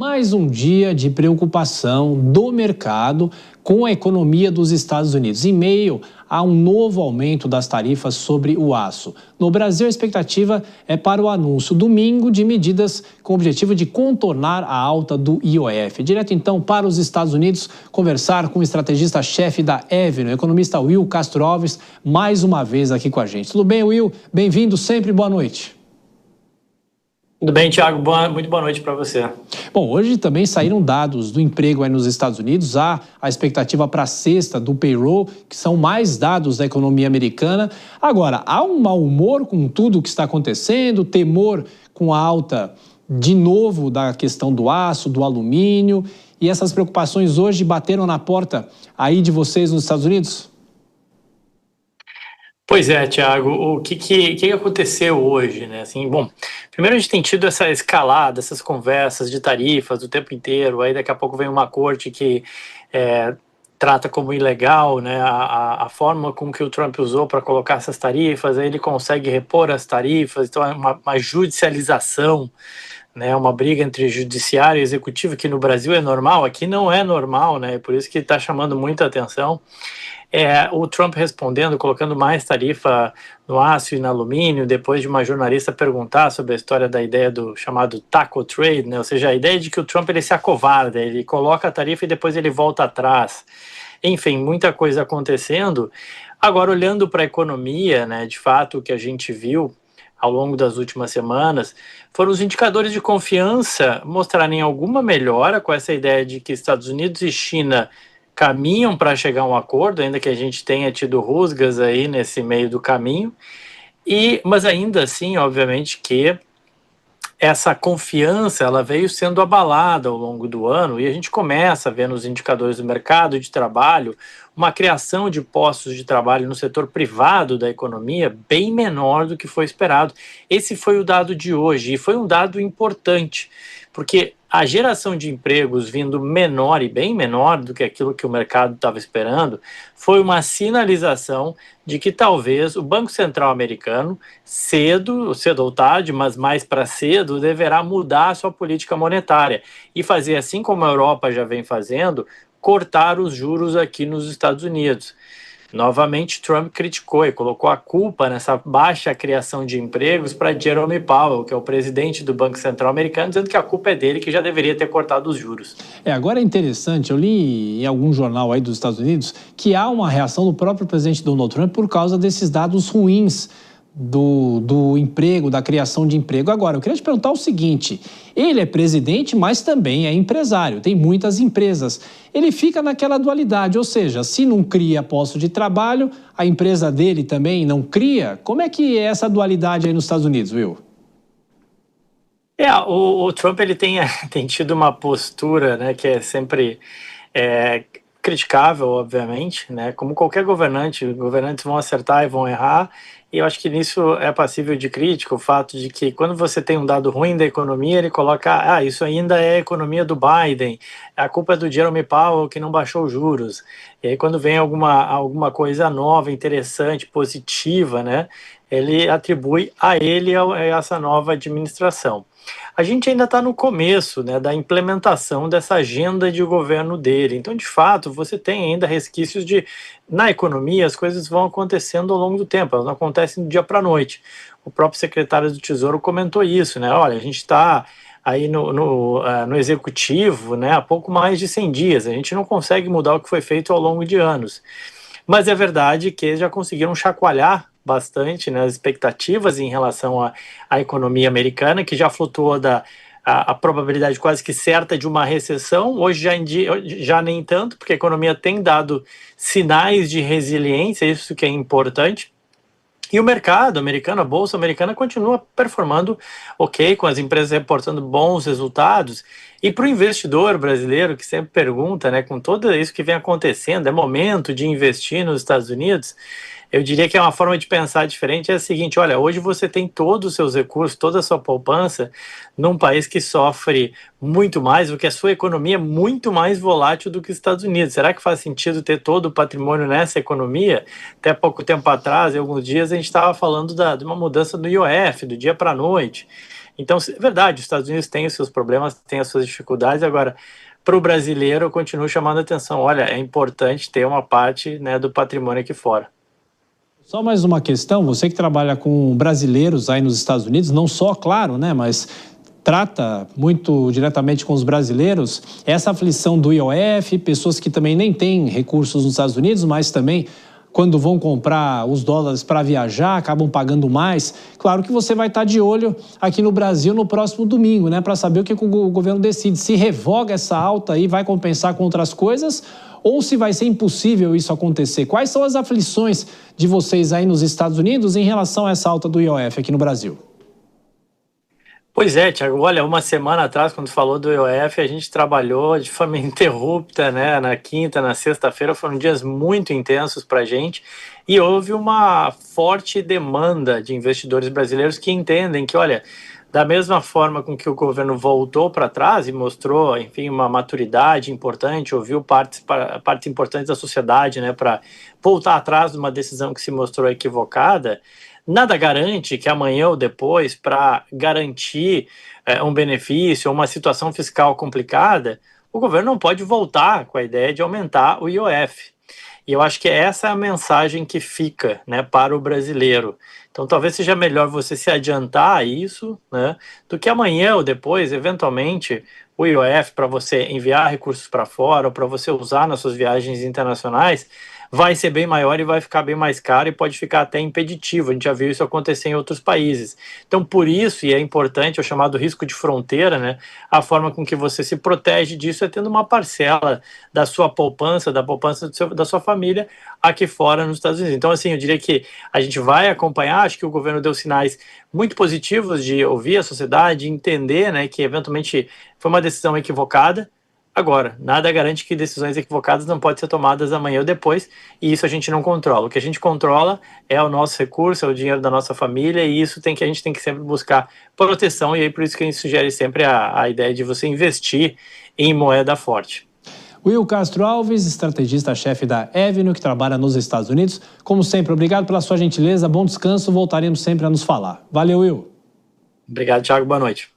Mais um dia de preocupação do mercado com a economia dos Estados Unidos, em meio a um novo aumento das tarifas sobre o aço. No Brasil, a expectativa é para o anúncio domingo de medidas com o objetivo de contornar a alta do IOF. Direto então para os Estados Unidos, conversar com o estrategista-chefe da Avenue, o economista Will Castro Alves, mais uma vez aqui com a gente. Tudo bem, Will? Bem-vindo sempre, boa noite. Tudo bem, Thiago? Muito boa noite para você. Bom, hoje também saíram dados do emprego aí nos Estados Unidos. Há a expectativa para a sexta do payroll, que são mais dados da economia americana. Agora, há um mau humor com tudo o que está acontecendo, temor com a alta, de novo, da questão do aço, do alumínio. E essas preocupações hoje bateram na porta aí de vocês nos Estados Unidos? Pois é, Thiago, o que aconteceu hoje, né? Assim, bom, primeiro a gente tem tido essa escalada, essas conversas de tarifas o tempo inteiro, aí daqui a pouco vem uma corte que trata como ilegal, né, a forma com que o Trump usou para colocar essas tarifas, aí ele consegue repor as tarifas, então é uma judicialização, né, uma briga entre judiciário e executivo, que no Brasil é normal, aqui não é normal, né, por isso que está chamando muita atenção. O Trump respondendo, colocando mais tarifa no aço e no alumínio, depois de uma jornalista perguntar sobre a história da ideia do chamado taco trade, né? Ou seja, a ideia de que o Trump ele se acovarda, ele coloca a tarifa e depois ele volta atrás. Enfim, muita coisa acontecendo. Agora, olhando para a economia, né, de fato, o que a gente viu ao longo das últimas semanas, foram os indicadores de confiança mostrarem alguma melhora com essa ideia de que Estados Unidos e China caminham para chegar a um acordo, ainda que a gente tenha tido rusgas aí nesse meio do caminho, mas ainda assim, obviamente, que essa confiança ela veio sendo abalada ao longo do ano e a gente começa a ver nos indicadores do mercado de trabalho uma criação de postos de trabalho no setor privado da economia bem menor do que foi esperado. Esse foi o dado de hoje e foi um dado importante, porque a geração de empregos vindo menor e bem menor do que aquilo que o mercado estava esperando foi uma sinalização de que talvez o Banco Central americano, cedo ou tarde, mas mais para cedo, deverá mudar a sua política monetária e fazer, assim como a Europa já vem fazendo, cortar os juros aqui nos Estados Unidos. Novamente, Trump criticou e colocou a culpa nessa baixa criação de empregos para Jerome Powell, que é o presidente do Banco Central americano, dizendo que a culpa é dele, que já deveria ter cortado os juros. Agora é interessante, eu li em algum jornal aí dos Estados Unidos que há uma reação do próprio presidente Donald Trump por causa desses dados ruins do emprego, da criação de emprego. Agora, eu queria te perguntar o seguinte, ele é presidente, mas também é empresário, tem muitas empresas. Ele fica naquela dualidade, ou seja, se não cria posto de trabalho, a empresa dele também não cria? Como é que é essa dualidade aí nos Estados Unidos, Will? O Trump ele tem tido uma postura, né, que é sempre criticável, obviamente, né, como qualquer governante, governantes vão acertar e vão errar, e eu acho que nisso é passível de crítica, o fato de que quando você tem um dado ruim da economia, ele coloca, isso ainda é a economia do Biden, a culpa é do Jerome Powell que não baixou os juros. E aí quando vem alguma coisa nova, interessante, positiva, né, ele atribui a ele essa nova administração. A gente ainda está no começo, né, da implementação dessa agenda de governo dele. Então, de fato, você tem ainda resquícios na economia, as coisas vão acontecendo ao longo do tempo, elas não acontecem do dia para a noite. O próprio secretário do Tesouro comentou isso, né? Olha, a gente está aí no executivo, né, há pouco mais de 100 dias, a gente não consegue mudar o que foi feito ao longo de anos. Mas é verdade que eles já conseguiram chacoalhar bastante, né, as expectativas em relação à economia americana, que já flutuou a probabilidade quase que certa de uma recessão. Hoje já nem tanto, porque a economia tem dado sinais de resiliência, isso que é importante. E o mercado americano, a bolsa americana, continua performando ok, com as empresas reportando bons resultados. E para o investidor brasileiro, que sempre pergunta, né, com tudo isso que vem acontecendo, é momento de investir nos Estados Unidos? Eu diria que é uma forma de pensar diferente, é a seguinte, olha, hoje você tem todos os seus recursos, toda a sua poupança num país que sofre muito mais, porque a sua economia é muito mais volátil do que os Estados Unidos. Será que faz sentido ter todo o patrimônio nessa economia? Até pouco tempo atrás, em alguns dias, a gente estava falando de uma mudança do IOF, do dia para a noite. Então, é verdade, os Estados Unidos têm os seus problemas, têm as suas dificuldades. Agora, para o brasileiro, eu continuo chamando a atenção. Olha, é importante ter uma parte, né, do patrimônio aqui fora. Só mais uma questão, você que trabalha com brasileiros aí nos Estados Unidos, não só, claro, né, mas trata muito diretamente com os brasileiros, essa aflição do IOF, pessoas que também nem têm recursos nos Estados Unidos, mas também quando vão comprar os dólares para viajar, acabam pagando mais. Claro que você vai estar de olho aqui no Brasil no próximo domingo, né, para saber o que o governo decide, se revoga essa alta e vai compensar com outras coisas, ou se vai ser impossível isso acontecer. Quais são as aflições de vocês aí nos Estados Unidos em relação a essa alta do IOF aqui no Brasil? Pois é, Thiago, olha, uma semana atrás, quando falou do IOF, a gente trabalhou de forma ininterrupta, né? Na quinta, na sexta-feira, foram dias muito intensos para a gente e houve uma forte demanda de investidores brasileiros que entendem que, olha, da mesma forma com que o governo voltou para trás e mostrou, enfim, uma maturidade importante, ouviu partes importantes da sociedade, né, para voltar atrás de uma decisão que se mostrou equivocada. Nada garante que amanhã ou depois, para garantir um benefício ou uma situação fiscal complicada, o governo não pode voltar com a ideia de aumentar o IOF. E eu acho que essa é a mensagem que fica, né, para o brasileiro. Então talvez seja melhor você se adiantar a isso, né, do que amanhã ou depois, eventualmente, o IOF para você enviar recursos para fora ou para você usar nas suas viagens internacionais vai ser bem maior e vai ficar bem mais caro e pode ficar até impeditivo. A gente já viu isso acontecer em outros países. Então, por isso, e é importante, é o chamado risco de fronteira, né? A forma com que você se protege disso é tendo uma parcela da sua poupança, da poupança da sua família aqui fora nos Estados Unidos. Então, assim, eu diria que a gente vai acompanhar, acho que o governo deu sinais muito positivos de ouvir a sociedade, entender, né, que eventualmente foi uma decisão equivocada. Agora, nada garante que decisões equivocadas não podem ser tomadas amanhã ou depois, e isso a gente não controla. O que a gente controla é o nosso recurso, é o dinheiro da nossa família, e isso a gente tem que sempre buscar proteção, e aí por isso que a gente sugere sempre a ideia de você investir em moeda forte. Will Castro Alves, estrategista-chefe da Avenue, que trabalha nos Estados Unidos. Como sempre, obrigado pela sua gentileza, bom descanso, voltaremos sempre a nos falar. Valeu, Will. Obrigado, Thiago, boa noite.